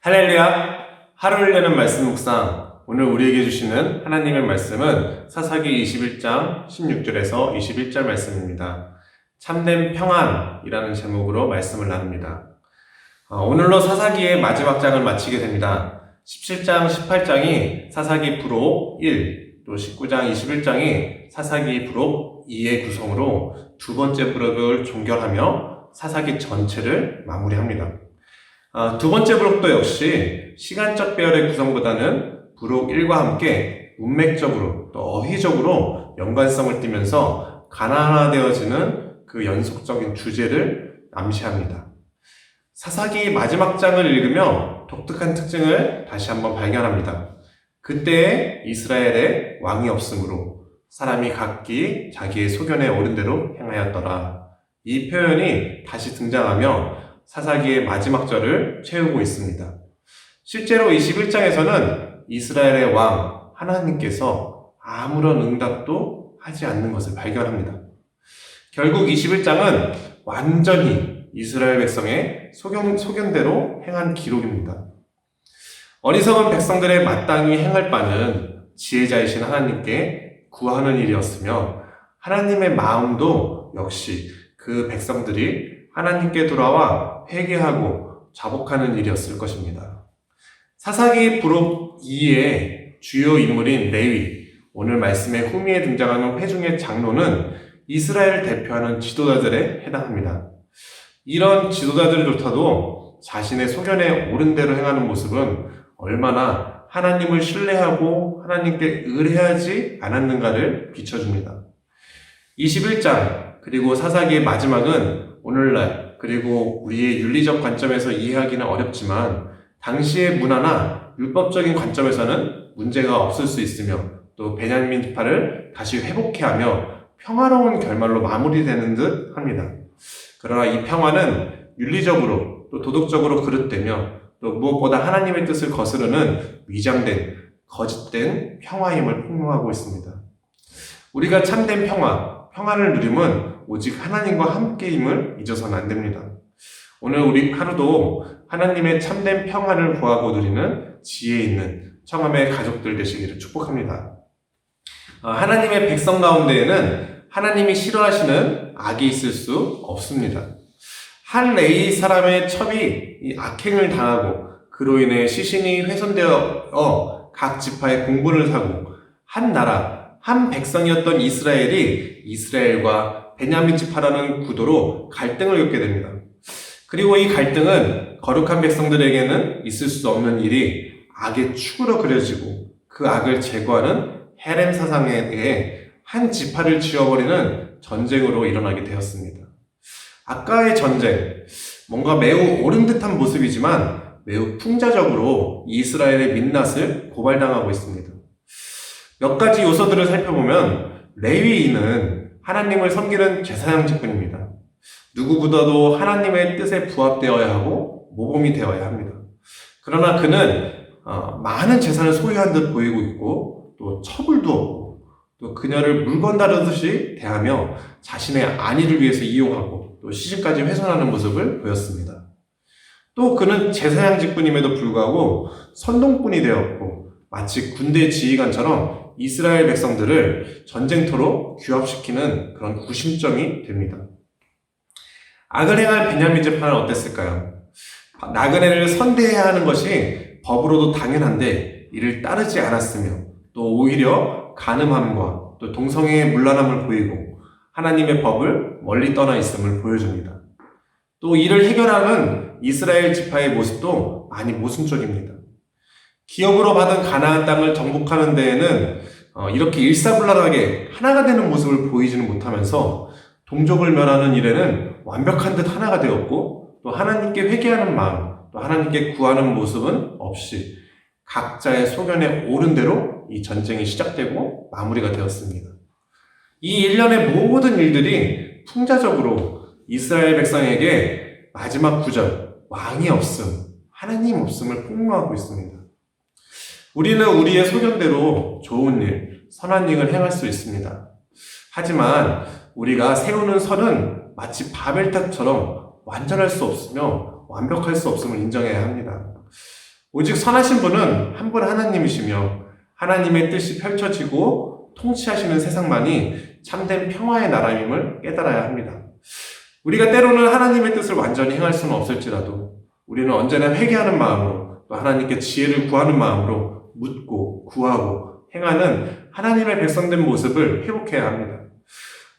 할렐루야! 하루를 여는 말씀 묵상. 오늘 우리에게 주시는 하나님의 말씀은 사사기 21장 16절에서 21절 말씀입니다. 참된 평안이라는 제목으로 말씀을 나눕니다. 오늘로 사사기의 마지막 장을 마치게 됩니다. 17장, 18장이 사사기 부록 1, 또 19장, 21장이 사사기 부록 2의 구성으로 두 번째 부록을 종결하며 사사기 전체를 마무리합니다. 두 번째 부록도 역시 시간적 배열의 구성보다는 부록 1과 함께 문맥적으로 또 어휘적으로 연관성을 띠면서 가나안화되어지는 그 연속적인 주제를 암시합니다. 사사기 마지막 장을 읽으며 독특한 특징을 다시 한번 발견합니다. 그때에 이스라엘에 왕이 없으므로 사람이 각기 자기의 소견에 오른 대로 행하였더라. 이 표현이 다시 등장하며 사사기의 마지막 절을 채우고 있습니다. 실제로 21장에서는 이스라엘의 왕 하나님께서 아무런 응답도 하지 않는 것을 발견합니다. 결국 21장은 완전히 이스라엘 백성의 소견대로 행한 기록입니다. 어리석은 백성들의 마땅히 행할 바는 지혜자이신 하나님께 구하는 일이었으며 하나님의 마음도 역시 그 백성들이 하나님께 돌아와 회개하고 자복하는 일이었을 것입니다. 사사기 부록 2의 주요 인물인 레위, 오늘 말씀의 후미에 등장하는 회중의 장로는 이스라엘을 대표하는 지도자들에 해당합니다. 이런 지도자들조차도 자신의 소견에 옳은 대로 행하는 모습은 얼마나 하나님을 신뢰하고 하나님께 의뢰하지 않았는가를 비춰줍니다. 21장 그리고 사사기의 마지막은 오늘날 그리고 우리의 윤리적 관점에서 이해하기는 어렵지만 당시의 문화나 율법적인 관점에서는 문제가 없을 수 있으며 또 베냐민 지파를 다시 회복해 하며 평화로운 결말로 마무리되는 듯 합니다. 그러나 이 평화는 윤리적으로 또 도덕적으로 그릇되며 또 무엇보다 하나님의 뜻을 거스르는 위장된 거짓된 평화임을 폭로하고 있습니다. 우리가 참된 평화를 누림은 오직 하나님과 함께임을 잊어서는 안 됩니다. 오늘 우리 하루도 하나님의 참된 평안을 구하고 누리는 지혜 있는 청함의 가족들 되시기를 축복합니다. 하나님의 백성 가운데에는 하나님이 싫어하시는 악이 있을 수 없습니다. 한 레위 사람의 첩이 이 악행을 당하고 그로 인해 시신이 훼손되어 각 지파의 공분을 사고 한 나라, 한 백성이었던 이스라엘이 이스라엘과 베냐민 지파라는 구도로 갈등을 겪게 됩니다. 그리고 이 갈등은 거룩한 백성들에게는 있을 수 없는 일이 악의 축으로 그려지고 그 악을 제거하는 헤렘 사상에 대해 한 지파를 지워버리는 전쟁으로 일어나게 되었습니다. 아까의 전쟁, 뭔가 매우 옳은 듯한 모습이지만 매우 풍자적으로 이스라엘의 민낯을 고발당하고 있습니다. 몇 가지 요소들을 살펴보면 레위인은 하나님을 섬기는 제사장직분입니다. 누구보다도 하나님의 뜻에 부합되어야 하고 모범이 되어야 합니다. 그러나 그는 많은 재산을 소유한 듯 보이고 있고 또 첩을도 없고 또 그녀를 물건 다루듯이 대하며 자신의 안위를 위해서 이용하고 또 시신까지 훼손하는 모습을 보였습니다. 또 그는 제사장직분임에도 불구하고 선동꾼이 되었고 마치 군대 지휘관처럼 이스라엘 백성들을 전쟁터로 규합시키는 그런 구심점이 됩니다. 악을 행한 베냐민 지파는 어땠을까요? 나그네를 선대해야 하는 것이 법으로도 당연한데 이를 따르지 않았으며 또 오히려 간음함과 또 동성애의 문란함을 보이고 하나님의 법을 멀리 떠나 있음을 보여줍니다. 또 이를 해결하는 이스라엘 지파의 모습도 많이 모순적입니다. 기업으로 받은 가나안 땅을 정복하는 데에는 이렇게 일사불란하게 하나가 되는 모습을 보이지는 못하면서 동족을 멸하는 일에는 완벽한 듯 하나가 되었고 또 하나님께 회개하는 마음, 또 하나님께 구하는 모습은 없이 각자의 소견에 옳은 대로 이 전쟁이 시작되고 마무리가 되었습니다. 이 일련의 모든 일들이 풍자적으로 이스라엘 백성에게 마지막 구절, 왕이 없음, 하나님 없음을 폭로하고 있습니다. 우리는 우리의 소견대로 좋은 일, 선한 일을 행할 수 있습니다. 하지만 우리가 세우는 선은 마치 바벨탑처럼 완전할 수 없으며 완벽할 수 없음을 인정해야 합니다. 오직 선하신 분은 한 분 하나님이시며 하나님의 뜻이 펼쳐지고 통치하시는 세상만이 참된 평화의 나라임을 깨달아야 합니다. 우리가 때로는 하나님의 뜻을 완전히 행할 수는 없을지라도 우리는 언제나 회개하는 마음으로 또 하나님께 지혜를 구하는 마음으로 묻고 구하고 행하는 하나님의 백성된 모습을 회복해야 합니다.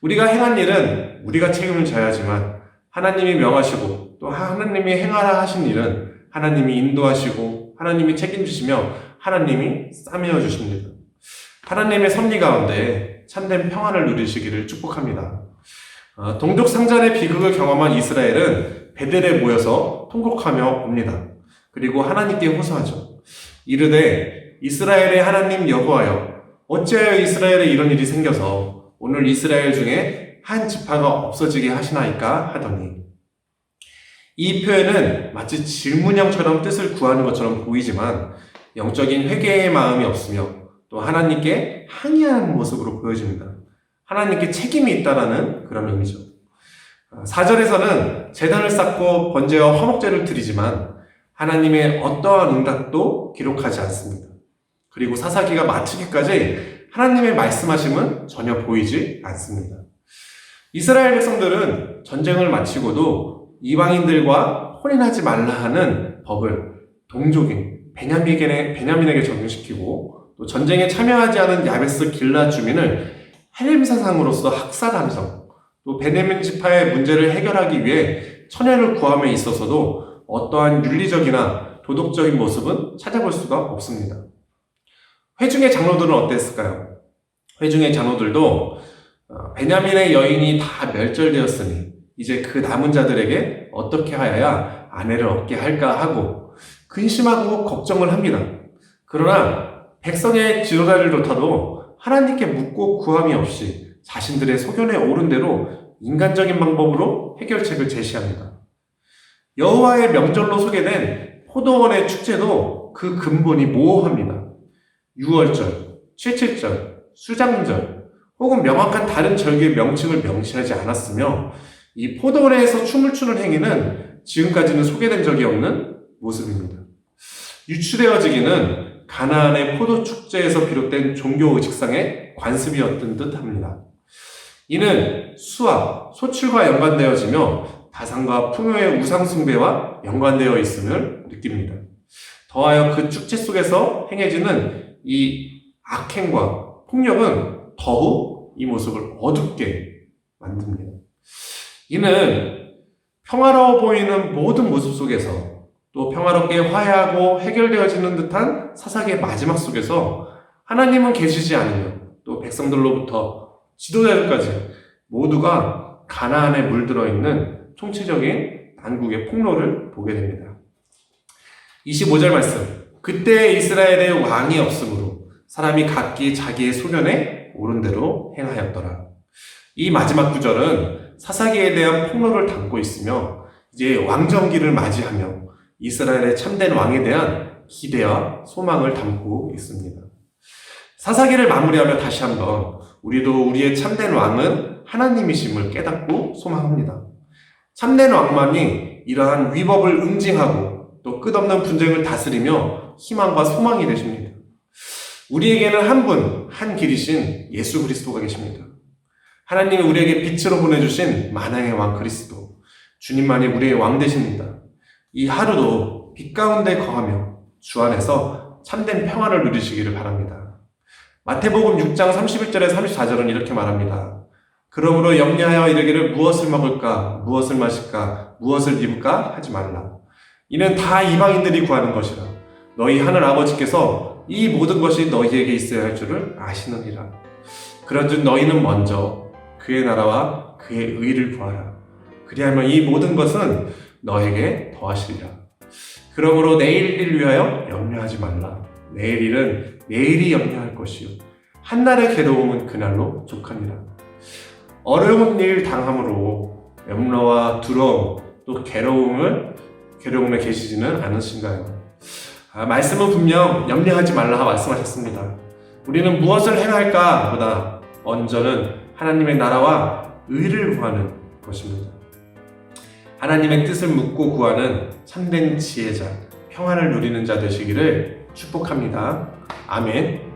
우리가 행한 일은 우리가 책임을 져야 하지만 하나님이 명하시고 또 하나님이 행하라 하신 일은 하나님이 인도하시고 하나님이 책임지시며 하나님이 싸매어 주십니다. 하나님의 섭리 가운데 참된 평안을 누리시기를 축복합니다. 동족 상잔의 비극을 경험한 이스라엘은 베델에 모여서 통곡하며 옵니다. 그리고 하나님께 호소하죠. 이르되 이스라엘의 하나님 여호와여, 어찌하여 이스라엘에 이런 일이 생겨서 오늘 이스라엘 중에 한 지파가 없어지게 하시나이까 하더니, 이 표현은 마치 질문형처럼 뜻을 구하는 것처럼 보이지만 영적인 회개의 마음이 없으며 또 하나님께 항의하는 모습으로 보여집니다. 하나님께 책임이 있다라는 그런 의미죠. 4절에서는 제단을 쌓고 번제와 화목제를 드리지만 하나님의 어떠한 응답도 기록하지 않습니다. 그리고 사사기가 마치기까지 하나님의 말씀하심은 전혀 보이지 않습니다. 이스라엘 백성들은 전쟁을 마치고도 이방인들과 혼인하지 말라 하는 법을 동족인 베냐민에게 적용시키고 또 전쟁에 참여하지 않은 야베스 길라 주민을 헬림 사상으로서 학살하면서 또 베냐민 지파의 문제를 해결하기 위해 처녀를 구함에 있어서도 어떠한 윤리적이나 도덕적인 모습은 찾아볼 수가 없습니다. 회중의 장로들은 어땠을까요? 회중의 장로들도 베냐민의 여인이 다 멸절되었으니 이제 그 남은 자들에게 어떻게 하여야 아내를 얻게 할까 하고 근심하고 걱정을 합니다. 그러나 백성의 지도자들조차도 하나님께 묻고 구함이 없이 자신들의 소견에 오른 대로 인간적인 방법으로 해결책을 제시합니다. 여호와의 명절로 소개된 포도원의 축제도 그 근본이 모호합니다. 유월절, 칠칠절, 수장절 혹은 명확한 다른 절기의 명칭을 명시하지 않았으며 이 포도원에서 춤을 추는 행위는 지금까지는 소개된 적이 없는 모습입니다. 유추되어지기는 가나안의 포도 축제에서 비롯된 종교 의식상의 관습이었던 듯합니다. 이는 수와 소출과 연관되어지며 다산과 풍요의 우상 숭배와 연관되어 있음을 느낍니다. 더하여 그 축제 속에서 행해지는 이 악행과 폭력은 더욱 이 모습을 어둡게 만듭니다. 이는 평화로워 보이는 모든 모습 속에서 또 평화롭게 화해하고 해결되어지는 듯한 사사기의 마지막 속에서 하나님은 계시지 않으며 또 백성들로부터 지도자들까지 모두가 가나안에 물들어 있는 총체적인 난국의 폭로를 보게 됩니다. 25절 말씀. 그때 이스라엘의 왕이 없으므로 사람이 각기 자기의 소견에 옳은 대로 행하였더라. 이 마지막 구절은 사사기에 대한 폭로를 담고 있으며 이제 왕정기를 맞이하며 이스라엘의 참된 왕에 대한 기대와 소망을 담고 있습니다. 사사기를 마무리하며 다시 한번 우리도 우리의 참된 왕은 하나님이심을 깨닫고 소망합니다. 참된 왕만이 이러한 위법을 응징하고 또 끝없는 분쟁을 다스리며 희망과 소망이 되십니다. 우리에게는 한 분, 한 길이신 예수 그리스도가 계십니다. 하나님이 우리에게 빛으로 보내주신 만왕의 왕 그리스도, 주님만이 우리의 왕 되십니다. 이 하루도 빛 가운데 거하며 주 안에서 참된 평안을 누리시기를 바랍니다. 마태복음 6장 31절에 34절은 이렇게 말합니다. 그러므로 염려하여 이르기를 무엇을 먹을까, 무엇을 마실까, 무엇을 입을까 하지 말라. 이는 다 이방인들이 구하는 것이라. 너희 하늘 아버지께서 이 모든 것이 너희에게 있어야 할 줄을 아시느니라. 그런즉 너희는 먼저 그의 나라와 그의 의를 구하라. 그리하면 이 모든 것은 너에게 더하시리라. 그러므로 내일 일을 위하여 염려하지 말라. 내일 일은 내일이 염려할 것이요 한날의 괴로움은 그날로 족하니라. 어려운 일 당함으로 염려와 두려움 또 괴로움에 계시지는 않으신가요? 말씀은 분명 염려하지 말라 말씀하셨습니다. 우리는 무엇을 행할까 보다 먼저는 하나님의 나라와 의를 구하는 것입니다. 하나님의 뜻을 묻고 구하는 참된 지혜자, 평안을 누리는 자 되시기를 축복합니다. 아멘.